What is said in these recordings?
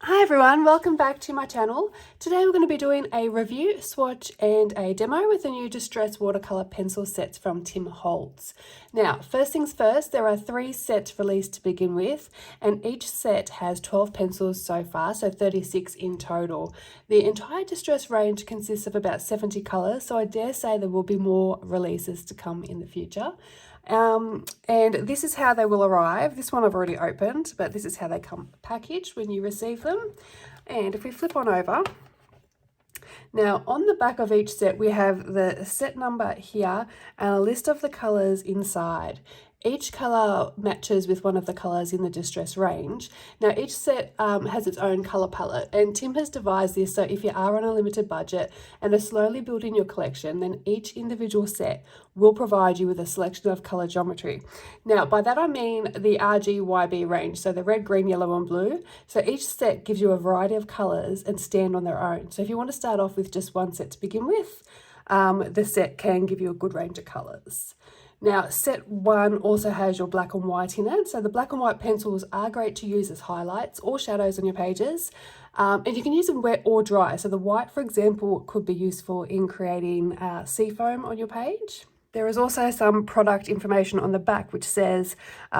Hi everyone, welcome back to my channel. Today we're going to be doing a review, swatch and a demo with the new Distress watercolor pencil sets from Tim Holtz. Now, first things first, there are 3 sets released to begin with, and each set has 12 pencils so far, so 36 in total. The entire Distress range consists of about 70 colors, so I dare say there will be more releases to come in the future. And this is how they will arrive. This one I've already opened, but this is how they come packaged when you receive them. And if we flip on over, now on the back of each set we have the set number here and a list of the colors inside. Each color matches with one of the colors in the Distress range. Now each set has its own color palette, and Tim has devised this so if you are on a limited budget and are slowly building your collection, then each individual set will provide you with a selection of color geometry. Now by that I mean the RGYB range, so the red, green, yellow and blue. So each set gives you a variety of colors and stand on their own. So if you want to start off with just one set to begin with, the set can give you a good range of colors. Now, set 1 also has your black and white in it. So the black and white pencils are great to use as highlights or shadows on your pages. And you can use them wet or dry. So the white, for example, could be useful in creating sea foam on your page. There is also some product information on the back which says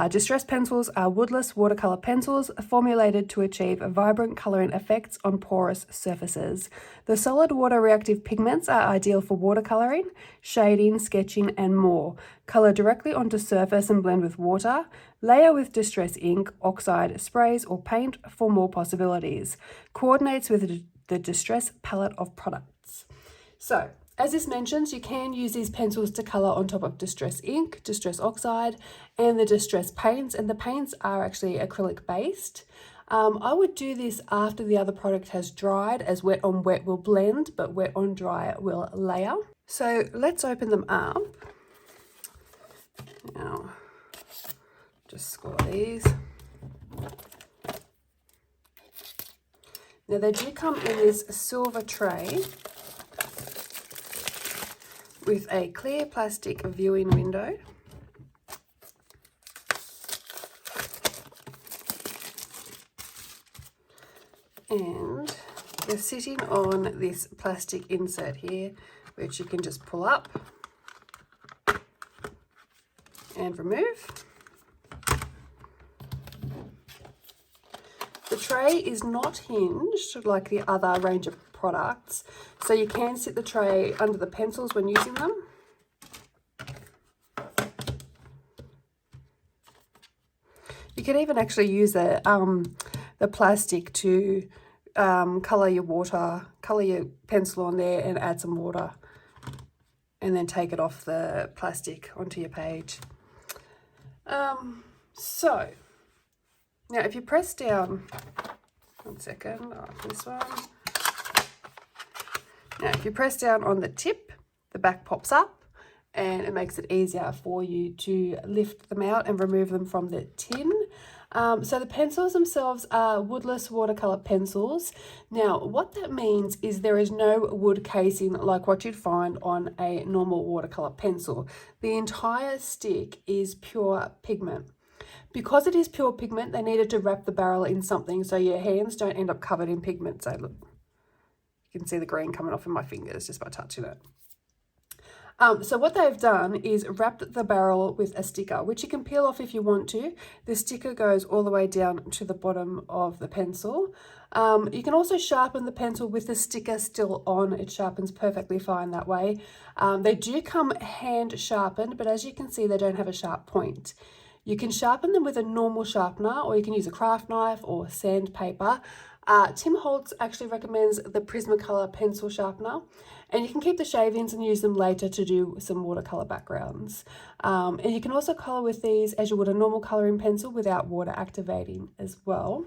Distress pencils are woodless watercolor pencils formulated to achieve vibrant coloring effects on porous surfaces. The solid water reactive pigments are ideal for watercoloring, shading, sketching and more. Color directly onto surface and blend with water. Layer with Distress ink, oxide, sprays or paint for more possibilities. Coordinates with the Distress palette of products. So, as this mentions, you can use these pencils to colour on top of Distress ink, Distress oxide and the Distress paints, and the paints are actually acrylic based. I would do this after the other product has dried, as wet on wet will blend but wet on dry will layer. So let's open them up. Now just score these. Now they do come in this silver tray with a clear plastic viewing window. And they're sitting on this plastic insert here, which you can just pull up and remove. The tray is not hinged like the other range of products, so you can sit the tray under the pencils when using them. You could even actually use the plastic to colour your pencil on there and add some water, and then take it off the plastic onto your page. So now if you press down, one second, this one. Now, if you press down on the tip, the back pops up and it makes it easier for you to lift them out and remove them from the tin. So the pencils themselves are woodless watercolor pencils. Now, what that means is there is no wood casing like what you'd find on a normal watercolor pencil. The entire stick is pure pigment. Because it is pure pigment, they needed to wrap the barrel in something so your hands don't end up covered in pigment. So look. You can see the green coming off in my fingers just by touching it. So what they've done is wrapped the barrel with a sticker, which you can peel off if you want to. The sticker goes all the way down to the bottom of the pencil. You can also sharpen the pencil with the sticker still on. It sharpens perfectly fine that way. They do come hand sharpened, but as you can see, they don't have a sharp point. You can sharpen them with a normal sharpener, or you can use a craft knife or sandpaper. Tim Holtz actually recommends the Prismacolor pencil sharpener, and you can keep the shavings and use them later to do some watercolor backgrounds. And you can also color with these as you would a normal coloring pencil without water activating as well.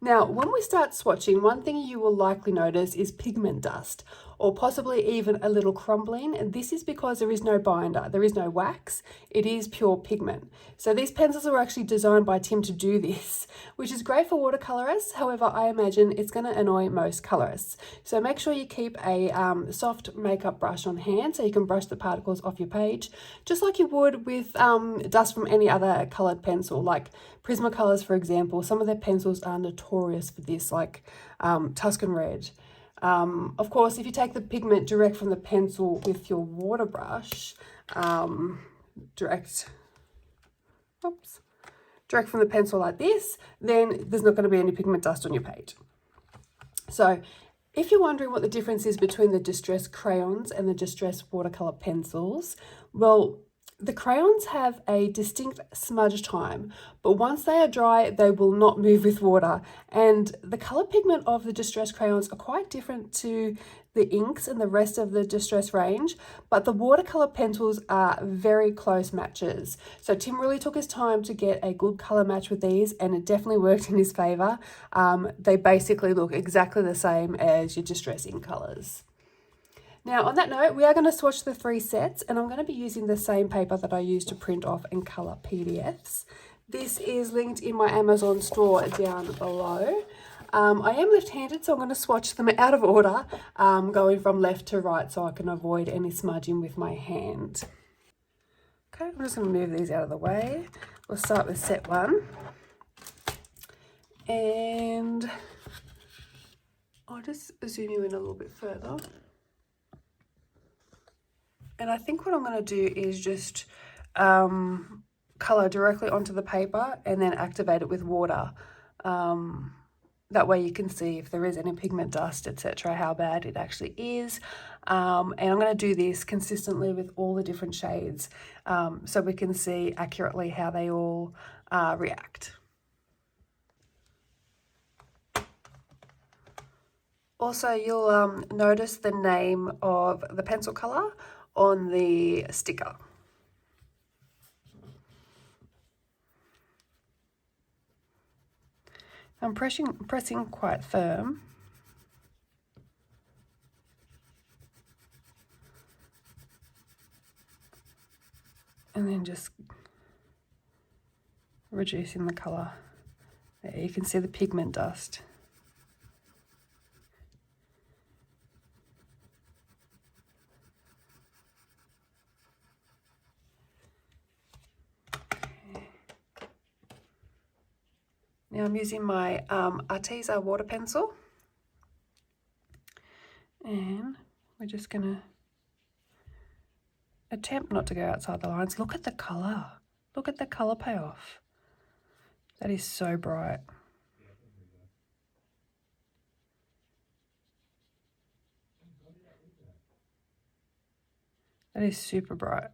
Now, when we start swatching, one thing you will likely notice is pigment dust. or possibly even a little crumbling. And this is because there is no binder, there is no wax, it is pure pigment. So these pencils were actually designed by Tim to do this, which is great for watercolorists. However, I imagine it's going to annoy most colorists. So make sure you keep a soft makeup brush on hand so you can brush the particles off your page, just like you would with dust from any other coloured pencil, like Prismacolors, for example. Some of their pencils are notorious for this, like Tuscan Red. Of course, if you take the pigment direct from the pencil with your water brush, direct from the pencil like this, then there's not going to be any pigment dust on your page. So if you're wondering what the difference is between the Distress crayons and the Distress watercolor pencils, well, the crayons have a distinct smudge time, but once they are dry, they will not move with water. And the color pigment of the Distress crayons are quite different to the inks and the rest of the Distress range, but the watercolor pencils are very close matches. So Tim really took his time to get a good color match with these, and it definitely worked in his favor. They basically look exactly the same as your Distress ink colors. Now, on that note, we are going to swatch the 3 sets, and I'm going to be using the same paper that I used to print off and colour PDFs. This is linked in my Amazon store down below. I am left-handed, so I'm going to swatch them out of order, going from left to right so I can avoid any smudging with my hand. Okay, I'm just going to move these out of the way. We'll start with set 1. And I'll just zoom you in a little bit further. And I think what I'm going to do is just colour directly onto the paper and then activate it with water. That way you can see if there is any pigment dust, etc., how bad it actually is. And I'm going to do this consistently with all the different shades so we can see accurately how they all react. Also, you'll notice the name of the pencil colour on the sticker. I'm pressing quite firm. And then just reducing the colour. There, you can see the pigment dust. Now I'm using my Arteza water pencil, and we're just going to attempt not to go outside the lines. Look at the colour. Look at the colour payoff. That is so bright. That is super bright.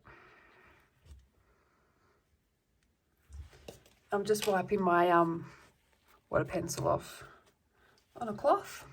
I'm just wiping my water pencil off on a cloth.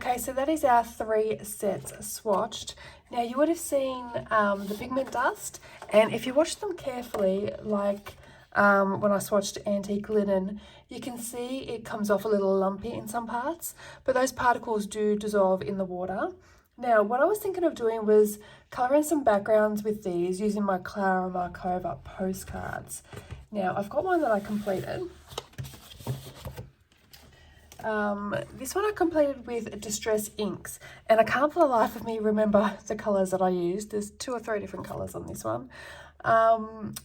Okay, so that is our 3 sets swatched. Now you would have seen the pigment dust, and if you watch them carefully, like when I swatched Antique Linen, you can see it comes off a little lumpy in some parts, but those particles do dissolve in the water. Now, what I was thinking of doing was colouring some backgrounds with these using my Clara Markova postcards. Now, I've got one that I completed. This one I completed with Distress Inks, and I can't for the life of me remember the colours that I used. There's 2 or 3 different colours on this one.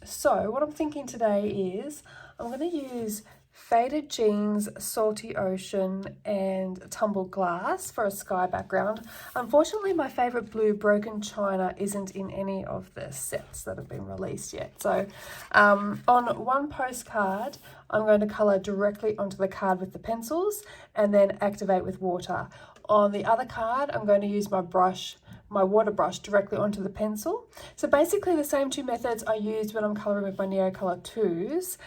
So what I'm thinking today is I'm going to use Faded Jeans, Salty Ocean and Tumbled Glass for a sky background. Unfortunately, my favourite blue, Broken China, isn't in any of the sets that have been released yet. So on one postcard, I'm going to colour directly onto the card with the pencils and then activate with water. On the other card, I'm going to use my brush, my water brush, directly onto the pencil. So basically the same 2 methods I used when I'm colouring with my Neocolor 2s,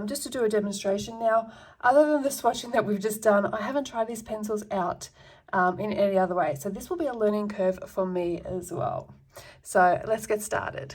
just to do a demonstration. Now, other than the swatching that we've just done, I haven't tried these pencils out in any other way. So this will be a learning curve for me as well. So let's get started.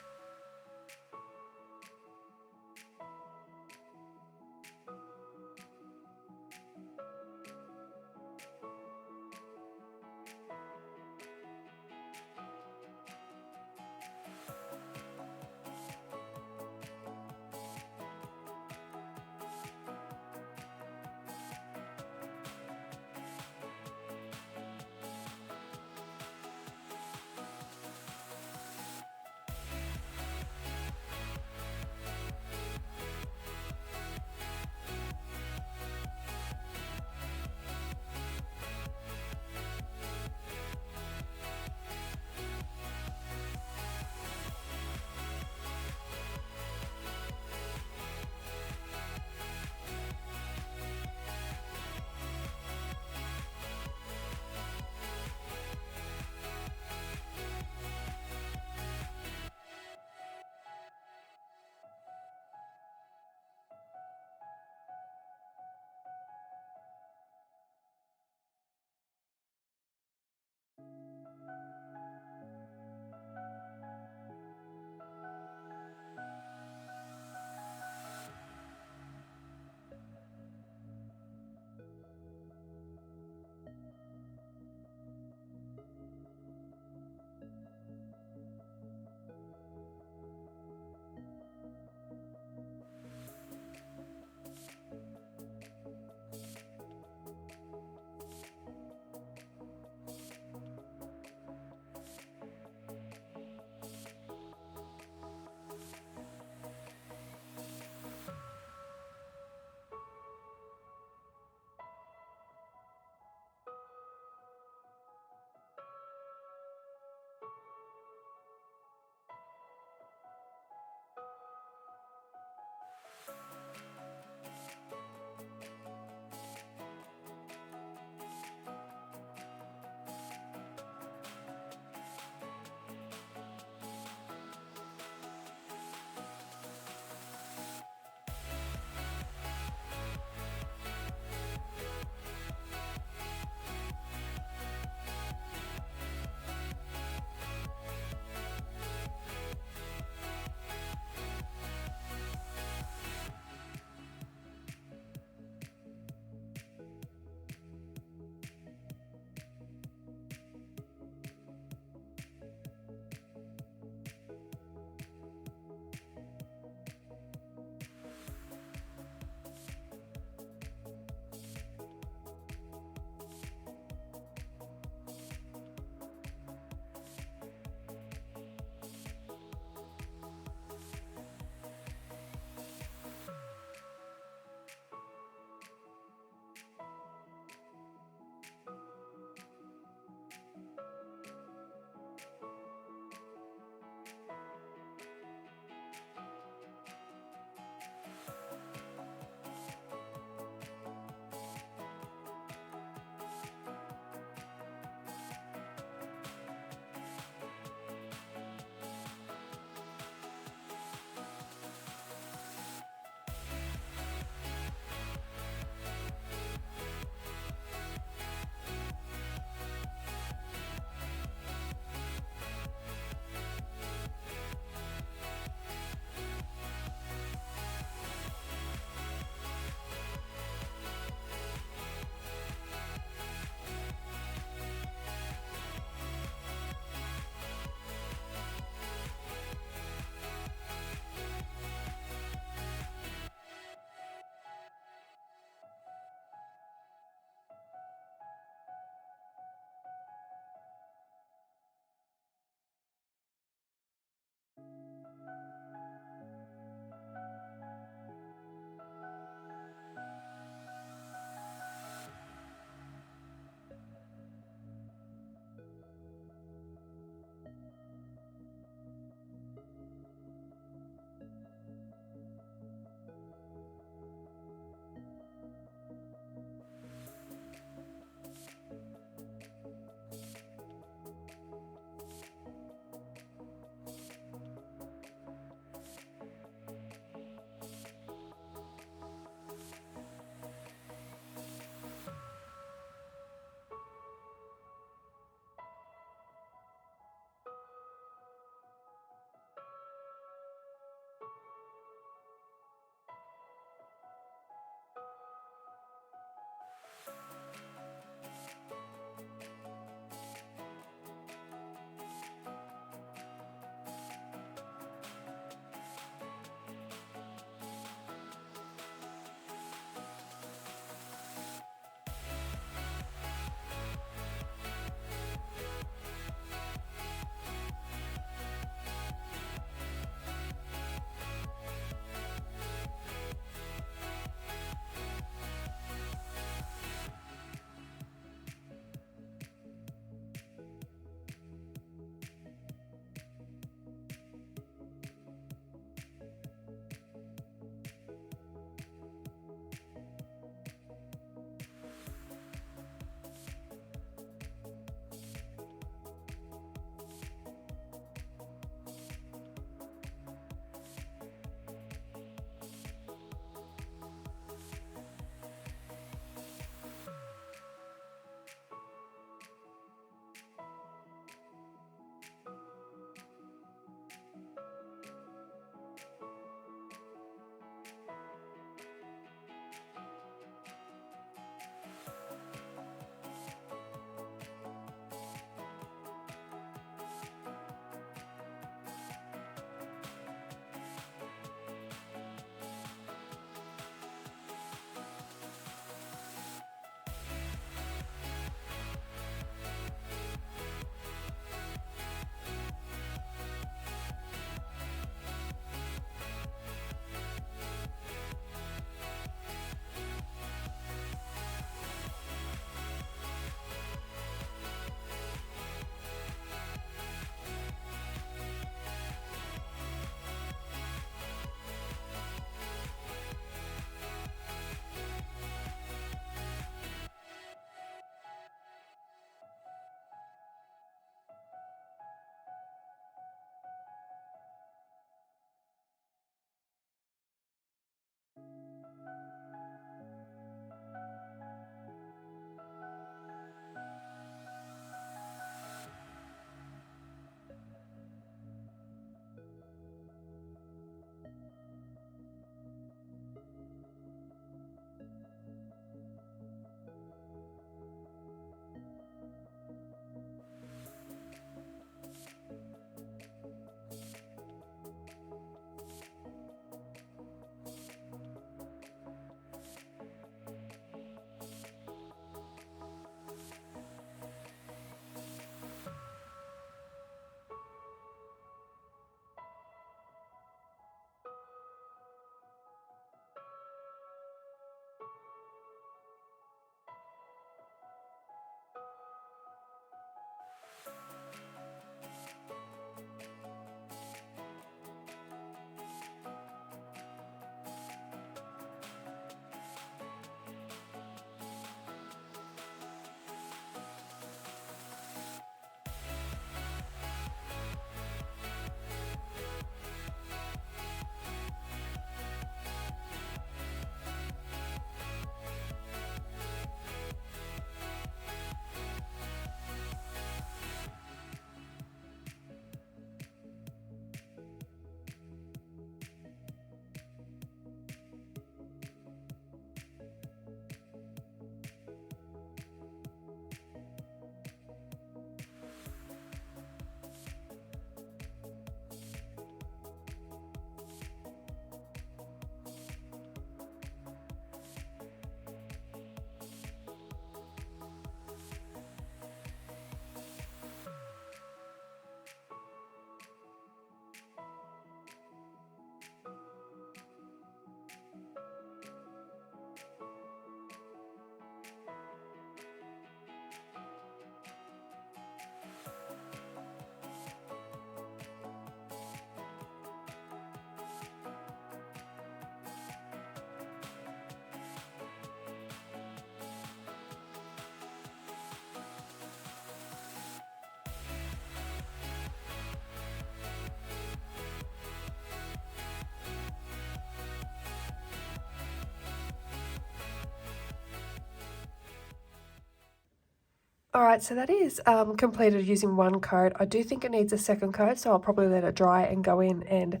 Alright, so that is completed using one coat. I do think it needs a second coat, so I'll probably let it dry and go in and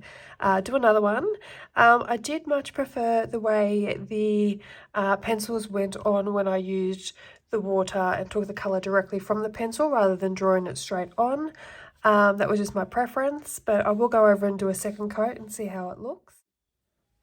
do another one. I did much prefer the way the pencils went on when I used the water and took the colour directly from the pencil rather than drawing it straight on. That was just my preference, but I will go over and do a second coat and see how it looks.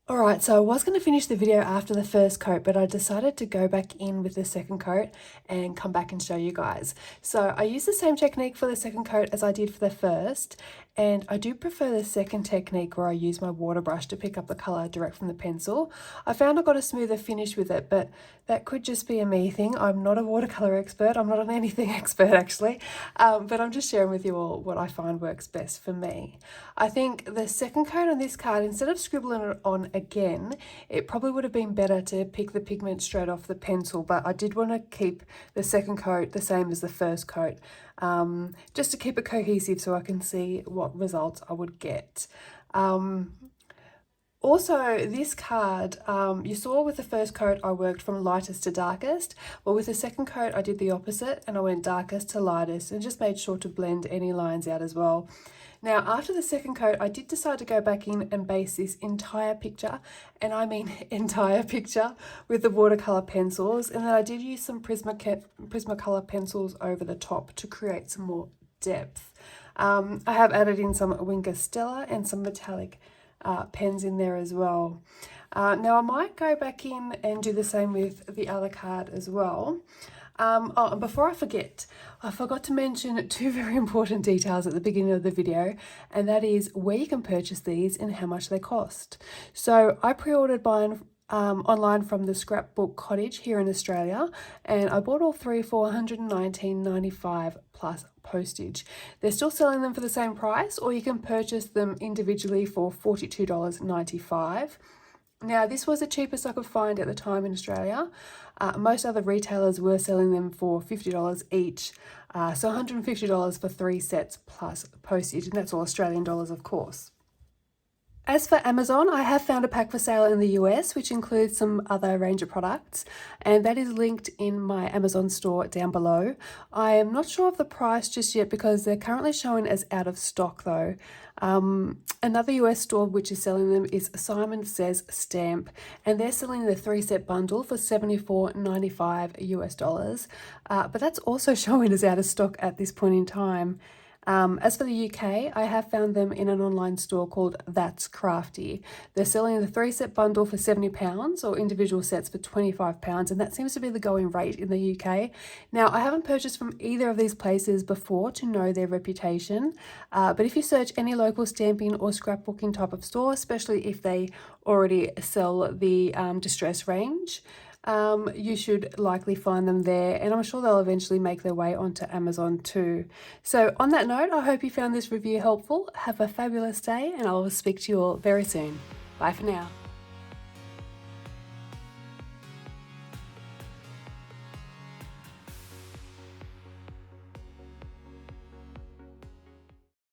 Alright, so I was going to finish the video after the first coat, but I decided to go back in with the second coat and come back and show you guys. So I used the same technique for the second coat as I did for the first, and I do prefer the second technique where I use my water brush to pick up the colour direct from the pencil. I found I got a smoother finish with it, but that could just be a me thing. I'm not a watercolour expert, I'm not an anything expert actually, but I'm just sharing with you all what I find works best for me. I think the second coat on this card, instead of scribbling it on again, it probably would have been better to pick the pigment straight off the pencil, but I did want to keep the second coat the same as the first coat, just to keep it cohesive so I can see what results I would get. Also, this card, you saw with the first coat I worked from lightest to darkest. Well, with the second coat I did the opposite and I went darkest to lightest and just made sure to blend any lines out as well. Now, after the second coat, I did decide to go back in and base this entire picture, and I mean entire picture, with the watercolor pencils, and then I did use some Prismacolor pencils over the top to create some more depth. I have added in some Wink Stella and some metallic pens in there as well. Now I might go back in and do the same with the other card as well. Oh, and before I forget, I forgot to mention two very important details at the beginning of the video, and that is where you can purchase these and how much they cost. So I pre-ordered mine online from the Scrapbook Cottage here in Australia, and I bought all three for $119.95 plus postage. They're still selling them for the same price, or you can purchase them individually for $42.95. Now, this was the cheapest I could find at the time in Australia. Most other retailers were selling them for $50 each, so $150 for 3 sets plus postage, and that's all Australian dollars, of course. As for Amazon, I have found a pack for sale in the US, which includes some other Ranger products, and that is linked in my Amazon store down below. I am not sure of the price just yet because they're currently showing as out of stock though. Another US store which is selling them is Simon Says Stamp, and they're selling the 3-set bundle for $74.95 US, but that's also showing as out of stock at this point in time. As for the UK, I have found them in an online store called That's Crafty. They're selling the 3-set bundle for £70 or individual sets for £25, and that seems to be the going rate in the UK. Now, I haven't purchased from either of these places before to know their reputation, but if you search any local stamping or scrapbooking type of store, especially if they already sell the Distress range, you should likely find them there, and I'm sure they'll eventually make their way onto Amazon too. So on that note, I hope you found this review helpful. Have a fabulous day, and I will speak to you all very soon. Bye for now.